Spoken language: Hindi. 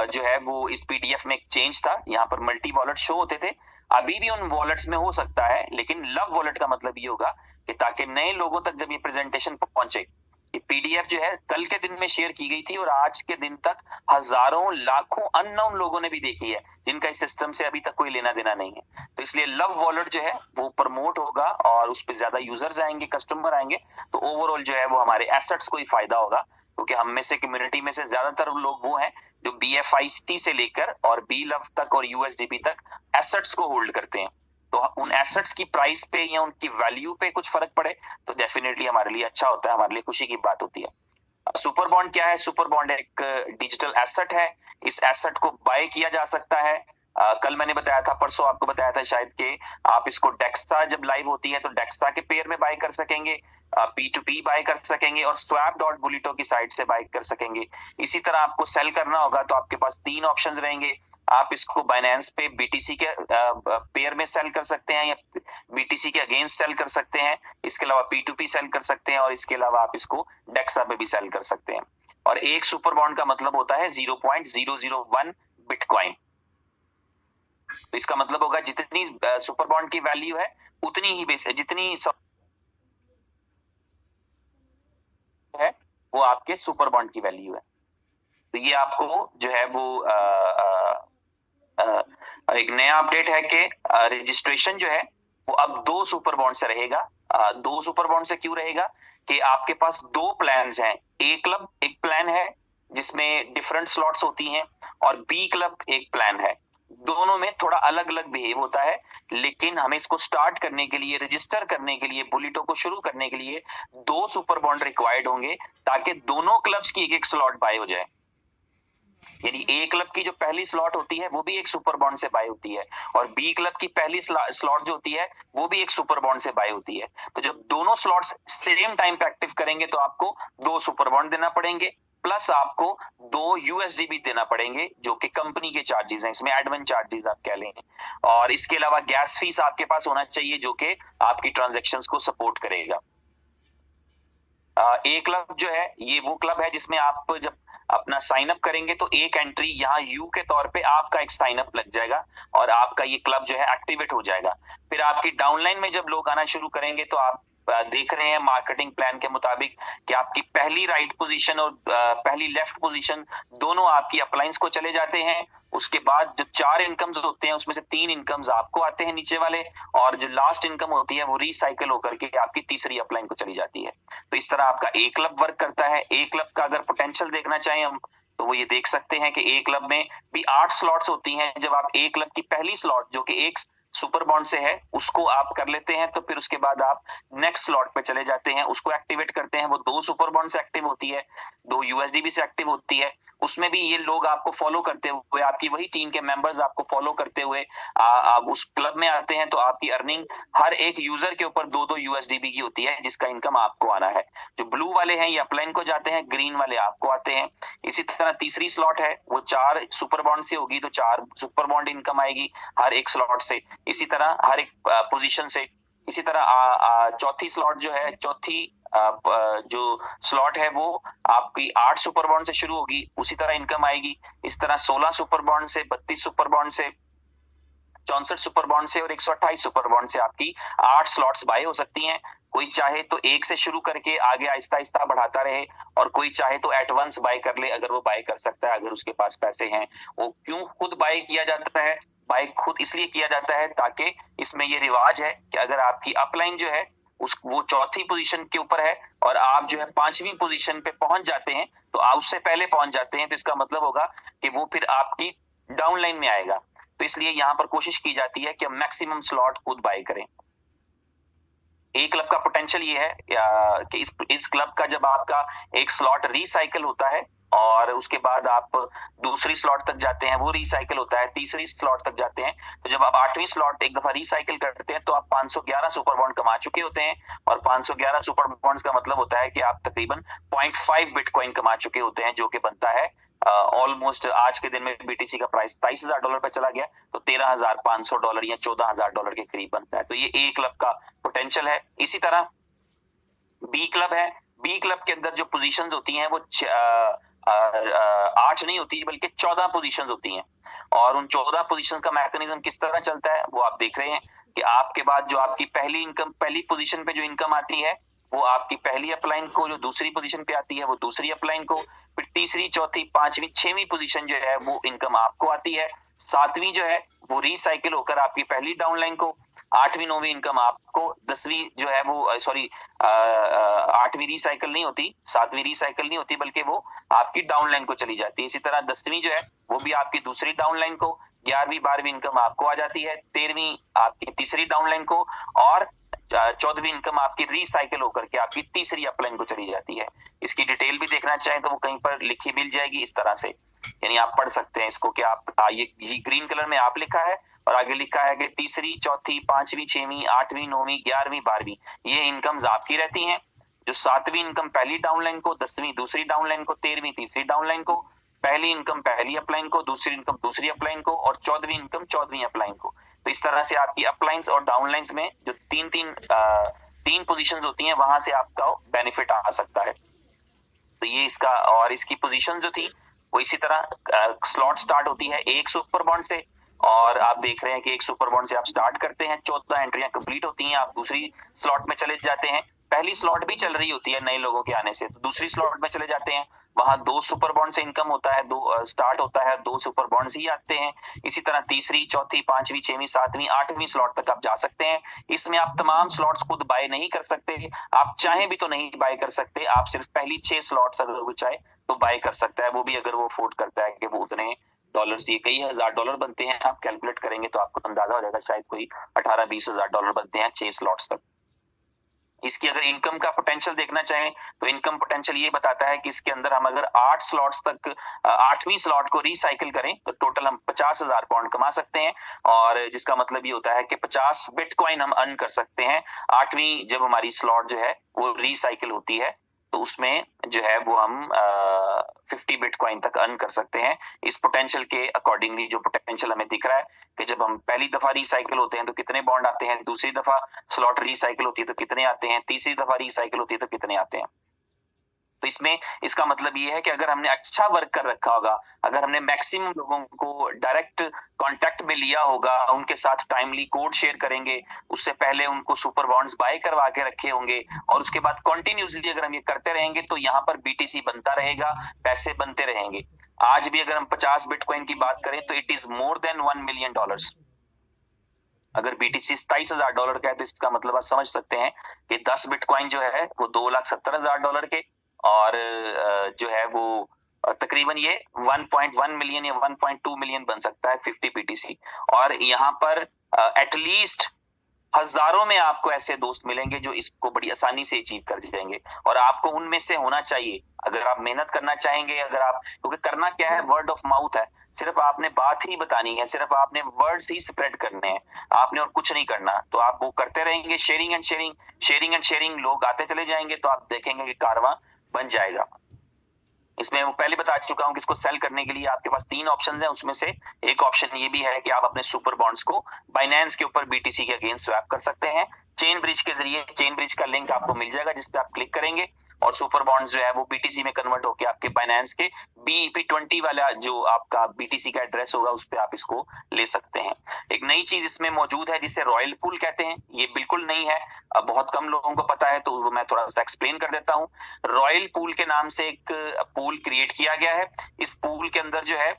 जो है वो इस पीडीएफ में एक चेंज था, यहाँ पर मल्टी वॉलेट शो होते थे, अभी भी उन वॉलेट्स में हो सकता है, लेकिन लव वॉलेट का मतलब ये होगा कि ताकि नए लोगों तक जब ये प्रेजेंटेशन पहुंचे, ये पीडीएफ जो है कल के दिन में शेयर की गई थी और आज के दिन तक हजारों लाखों अननोन लोगों ने भी देखी है, जिनका इस सिस्टम से अभी तक कोई लेना देना नहीं है। तो इसलिए लव वॉलेट जो है वो प्रमोट होगा और उस पर ज्यादा यूजर्स आएंगे, कस्टमर आएंगे, तो ओवरऑल जो है वो हमारे एसेट्स को ही फायदा होगा, क्योंकि हम में से कम्युनिटी में से ज्यादातर लोग वो हैं जो बीएफआईसी से लेकर और बी लव तक और यूएसडीबी तक एसेट्स को होल्ड करते हैं। तो उन एसेट्स की प्राइस पे या उनकी वैल्यू पे कुछ फर्क पड़े तो डेफिनेटली हमारे लिए अच्छा होता है, हमारे लिए खुशी की बात होती है। सुपर बॉन्ड क्या है? सुपर बॉन्ड एक डिजिटल एसेट है। इस एसेट को बाय किया जा सकता है। कल मैंने बताया था, परसों आपको बताया था शायद कि आप इसको डेक्सा जब लाइव होती है तो डेक्सा के पेयर में बाय कर सकेंगे, P2P बाय कर सकेंगे और swap.bulito की साइट से बाय कर सकेंगे। इसी तरह आपको सेल करना होगा तो आपके पास 3 ऑप्शंस रहेंगे। आप इसको बाइनेंस पे बीटीसी के पेयर में सेल कर सकते हैं या बीटीसी के अगेंस्ट सेल कर सकते हैं। इसके अलावा P2P सेल कर सकते हैं और इसके अलावा आप इसको डेक्सा पे भी सेल कर सकते हैं। और एक सुपर बॉन्ड का मतलब होता है 0.001 बिटकॉइन। तो इसका मतलब होगा जितनी सुपर बॉन्ड की वैल्यू है उतनी ही बेस जितनी है वो आपके सुपर बॉन्ड की वैल्यू है। तो ये आपको जो है वो एक नया अपडेट है कि रजिस्ट्रेशन जो है वो अब 2 सुपर बॉन्ड से रहेगा। 2 सुपर बॉन्ड से क्यों रहेगा कि आपके पास 2 प्लान्स हैं। ए क्लब एक प्लान है जिसमें डिफरेंट स्लॉट्स होती हैं और बी क्लब एक प्लान है। दोनों में थोड़ा अलग अलग बिहेव होता है, लेकिन हमें इसको स्टार्ट करने के लिए, रजिस्टर करने के लिए, बुलिटो को शुरू करने के लिए 2 सुपर बॉन्ड रिक्वायर्ड होंगे ताकि दोनों क्लब्स की एक स्लॉट बाय हो जाए। यानी ए क्लब की जो पहली स्लॉट होती है वो भी एक सुपर बॉन्ड से बाय होती है और बी क्लब की पहली स्लॉट जो होती है वो भी एक सुपर बॉन्ड से बाय होती है। तो जब दोनों स्लॉट्स सेम टाइम पे एक्टिव करेंगे तो आपको 2 सुपर बॉन्ड देना पड़ेंगे, प्लस आपको 2 यूएसडीबी देना पड़ेंगे जो कि कंपनी के चार्जेस हैं, इसमें एडमिन चार्जेस आप कह लें। और इसके अलावा गैस फीस आपके पास होना चाहिए जो कि आपकी ट्रांजेक्शन्स को सपोर्ट करेगा। ए क्लब जो है ये वो क्लब है जिसमें आप जब अपना साइन अप करेंगे तो एक एंट्री यहाँ यू के तौर पे आपका एक साइन अप लग जाएगा और आपका ये क्लब जो है एक्टिवेट हो जाएगा। फिर आपकी डाउनलाइन में जब लोग आना शुरू करेंगे तो आप देख रहे हैं मार्केटिंग प्लान के मुताबिक कि आपकी पहली राइट पोजीशन और पहली लेफ्ट पोजीशन दोनों आपकी अपलाइंस को चले जाते हैं। उसके बाद जो 4 इनकम्स होते हैं उसमें से 3 इनकम्स आपको आते हैं नीचे वाले, और जो लास्ट इनकम होती है वो रिसाइकल होकर के आपकी तीसरी अपलाइन को चली जाती है। तो इस तरह आपका ए क्लब वर्क करता है। ए क्लब का अगर पोटेंशियल देखना चाहें हम तो वो ये देख सकते हैं कि ए क्लब में भी 8 स्लॉट्स होती हैं। जब आप ए क्लब की पहली स्लॉट जो कि एक सुपर बॉन्ड से है उसको आप कर लेते हैं तो फिर उसके बाद आप नेक्स्ट स्लॉट पे चले जाते हैं, उसको एक्टिवेट करते हैं। वो 2 सुपर बॉन्ड से एक्टिव होती है, 2 यूएसडीबी से एक्टिव होती है। उसमें भी ये लोग आपको फॉलो करते हुए, आपकी वही टीम के मेंबर्स आपको फॉलो करते हुए आप उस क्लब में आते हैं। तो आपकी अर्निंग हर एक यूजर के ऊपर 2-2 यूएसडीबी की होती है जिसका इनकम आपको आना है। जो ब्लू वाले हैं ये अपलाइन को जाते हैं, ग्रीन वाले आपको आते हैं। इसी तरह तीसरी स्लॉट है वो 4 सुपर बॉन्ड से होगी तो 4 सुपर बॉन्ड इनकम आएगी हर एक स्लॉट से, इसी तरह हर एक पोजीशन से। इसी तरह चौथी स्लॉट जो है, चौथी जो स्लॉट है वो आपकी 8 सुपर बॉन्ड से शुरू होगी, उसी तरह इनकम आएगी। इस तरह 16 सुपर बॉन्ड से, 32 सुपर बॉन्ड से, 64 सुपर बॉन्ड से और 128 सुपर बॉन्ड से आपकी 8 स्लॉट्स बाय हो सकती हैं। कोई चाहे तो एक से शुरू करके आगे आहिस्ता आहिस्ता बढ़ाता रहे और कोई चाहे तो एट वंस बाय कर ले, अगर वो बाय कर सकता है, अगर उसके पास पैसे हैं। वो क्यों खुद बाय किया जाता है? बाय खुद इसलिए किया जाता है ताकि इसमें ये रिवाज है कि अगर आपकी अपलाइन जो है उस वो चौथी पोजीशन के ऊपर है और आप जो है 5वीं पोजीशन पे पहुंच जाते हैं, तो आप उससे पहले पहुंच जाते हैं, तो इसका मतलब होगा कि वो फिर आपकी डाउनलाइन में आएगा। तो इसलिए यहाँ पर कोशिश की जाती है कि हम मैक्सिमम स्लॉट खुद बाय करें। ए क्लब का पोटेंशियल ये है कि इस क्लब का जब आपका एक स्लॉट रिसाइकल होता है और उसके बाद आप दूसरी स्लॉट तक जाते हैं, वो रिसाइकल होता है, तीसरी स्लॉट तक जाते हैं, तो जब आप 8वीं स्लॉट एक दफा रिसाइकल करते हैं तो आप 511 सुपर बॉन्ड कमा चुके होते हैं। और 511 सुपर बॉन्ड्स का मतलब होता है कि आप तकरीबन 0.5 बिटकॉइन कमा चुके होते हैं, जो कि बनता है ऑलमोस्ट आज के दिन में बीटीसी का प्राइस $23,000 पे चला गया तो $13,500 या $14,000 के करीब बनता है। तो ये ए क्लब का पोटेंशियल है। इसी तरह बी क्लब है। बी क्लब के अंदर जो पोजीशंस होती हैं वो 8 नहीं होती बल्कि 14 पोजीशंस होती हैं। और उन 14 पोजीशंस का मैकेनिज्म किस तरह चलता है वो आप देख रहे हैं कि आपके बाद जो आपकी पहली पोजीशन पे जो इनकम आती है वो आपकी पहली अपलाइन को, जो दूसरी पोजीशन पे आती है वो दूसरी अपलाइन को, फिर तीसरी, चौथी, पांचवी, छठवीं पोजीशन जो है वो इनकम आपको आती है, सातवीं जो है वो रिसाइकिल होकर आपकी पहली डाउनलाइन को, आठवीं नौवीं इनकम आपको, 10वीं जो है वो सॉरी 8वीं रिसाइकिल नहीं होती, 7वीं रिसाइकिल नहीं होती बल्कि वो आपकी डाउनलाइन को चली जाती है। इसी तरह 10वीं जो है वो भी आपकी दूसरी डाउनलाइन को, 11वीं 12वीं इनकम आपको आ जाती है, 13वीं आपकी तीसरी डाउनलाइन को, और 14वीं इनकम आपकी रिसाइकिल होकर के आपकी तीसरी अपलाइन को चली जाती है। इसकी डिटेल भी देखना चाहें तो वो कहीं पर लिखी मिल जाएगी इस तरह से, यानी आप पढ़ सकते हैं इसको कि आप ये ग्रीन कलर में आप लिखा है और आगे लिखा है कि तीसरी, चौथी, पांचवी, छठवीं, 8वीं, 9वीं, 11वीं, 12वीं ये इनकम्स आपकी रहती हैं। जो 7वीं इनकम पहली डाउनलाइन को, 10वीं दूसरी डाउनलाइन को, 13वीं तीसरी डाउनलाइन को, पहली इनकम पहली अपलाइन को, दूसरी इनकम दूसरी अपलाइन को, और 14वीं इनकम 14वीं अपलाइन को। तो इस तरह से आपकी अपलाइंस और डाउनलाइंस में जो तीन पोजीशंस होती हैं वहां से आपका बेनिफिट आ सकता है। तो ये इसका, और इसकी पोजीशन जो थी वो इसी तरह स्लॉट स्टार्ट होती है एक सुपर बॉन्ड से, और आप देख रहे हैं कि एक सुपर बॉन्ड से आप स्टार्ट करते हैं, 14 एंट्रियां कंप्लीट होती हैं, आप दूसरी स्लॉट में चले जाते हैं, पहली स्लॉट भी चल रही होती है नए लोगों के आने से, तो दूसरी स्लॉट में चले जाते हैं, वहां 2 सुपर बॉन्ड से इनकम होता है, दो स्टार्ट होता है, 2 सुपर बॉन्ड्स ही आते हैं। इसी तरह तीसरी, चौथी, पांचवी, छठवीं, सातवीं, 8वीं स्लॉट तक आप जा सकते हैं। इसमें आप तमाम स्लॉट्स खुद बाय नहीं कर सकते, आप चाहें भी तो नहीं बाय कर सकते, आप सिर्फ पहली 6 स्लॉट्स अगर वो चाहे तो बाय कर सकता है, वो भी अगर वो अफोर्ड करता है कि वो उतने डॉलर्स, ये कई हजार डॉलर बनते हैं, आप कैलकुलेट करेंगे तो आपको अंदाजा हो जाएगा, शायद कोई 18-20 हजार डॉलर बनते हैं 6 स्लॉट्स तक। इसकी अगर इनकम का पोटेंशियल देखना चाहें तो इनकम पोटेंशियल ये बताता है कि इसके अंदर हम अगर 8 स्लॉट्स तक 8वीं स्लॉट को रिसाइकिल करें तो टोटल हम 50,000 पाउंड कमा सकते हैं, और जिसका मतलब ये होता है कि 50 बिटकॉइन हम अर्न कर सकते हैं 8वीं जब हमारी स्लॉट जो है वो रिसाइकिल होती है, तो उसमें जो है वो हम 50 बिटकॉइन तक अर्न कर सकते हैं। इस पोटेंशियल के अकॉर्डिंगली जो पोटेंशियल हमें दिख रहा है कि जब हम पहली दफा रिसाइकिल होते हैं तो कितने बॉन्ड आते हैं, दूसरी दफा स्लॉट रिसाइकिल होती है तो कितने आते हैं, तीसरी दफा रिसाइकिल होती है तो कितने आते हैं। तो इसमें इसका मतलब ये है कि अगर हमने अच्छा वर्क कर रखा होगा, अगर हमने मैक्सिमम लोगों को डायरेक्ट कांटेक्ट में लिया होगा, उनके साथ टाइमली कोड शेयर करेंगे, उससे पहले उनको सुपर बॉन्ड्स बाय करवा के रखे होंगे, और उसके बाद कंटिन्यूसली अगर हम ये करते रहेंगे तो यहाँ पर बीटीसी बनता रहेगा, पैसे बनते रहेंगे। आज भी अगर हम 50 बिटकॉइन की बात करें तो it is more than $1 million. अगर बीटीसी $27,000 का है तो इसका मतलब आप समझ सकते हैं कि 10 बिटकॉइन जो है वो $2,70,000 के, और जो है वो तकरीबन ये 1.1 मिलियन या 1.2 मिलियन बन सकता है 50 बीटीसी। और यहाँ पर एटलीस्ट हजारों में आपको ऐसे दोस्त मिलेंगे जो इसको बड़ी आसानी से अचीव कर जाएंगे, और आपको उनमें से होना चाहिए अगर आप मेहनत करना चाहेंगे। अगर आप, क्योंकि करना क्या है, वर्ड ऑफ माउथ है, सिर्फ आपने बात ही बतानी है, सिर्फ आपने वर्ड्स ही स्प्रेड करने हैं, आपने और कुछ नहीं करना। तो आप वो करते रहेंगे, sharing and sharing, sharing and sharing, लोग आते चले जाएंगे तो आप देखेंगे कि कारवां बन जाएगा। इसमें मैं पहले बता चुका हूं कि इसको सेल करने के लिए आपके पास 3 ऑप्शंस हैं, उसमें से एक ऑप्शन ये भी है कि आप अपने सुपर बॉन्ड्स को बाइनेंस के ऊपर बीटीसी के अगेंस्ट स्वैप कर सकते हैं चेन ब्रिज के जरिए। चेन ब्रिज का लिंक आपको मिल जाएगा जिस पे आप क्लिक करेंगे और सुपर बॉन्ड्स जो है वो बीटीसी में कन्वर्ट होकर आपके बाइनेंस के BEP20 वाला जो आपका बीटीसी का एड्रेस होगा उस पे आप इसको ले सकते हैं। एक नई चीज इसमें मौजूद है जिसे रॉयल पूल कहते हैं, ये बिल्कुल नहीं है, बहुत कम लोगों को पता है, तो वो मैं थोड़ा सा एक्सप्लेन कर देता हूँ। रॉयल पूल के नाम से एक पूल क्रिएट किया गया है। इस पूल के अंदर जो है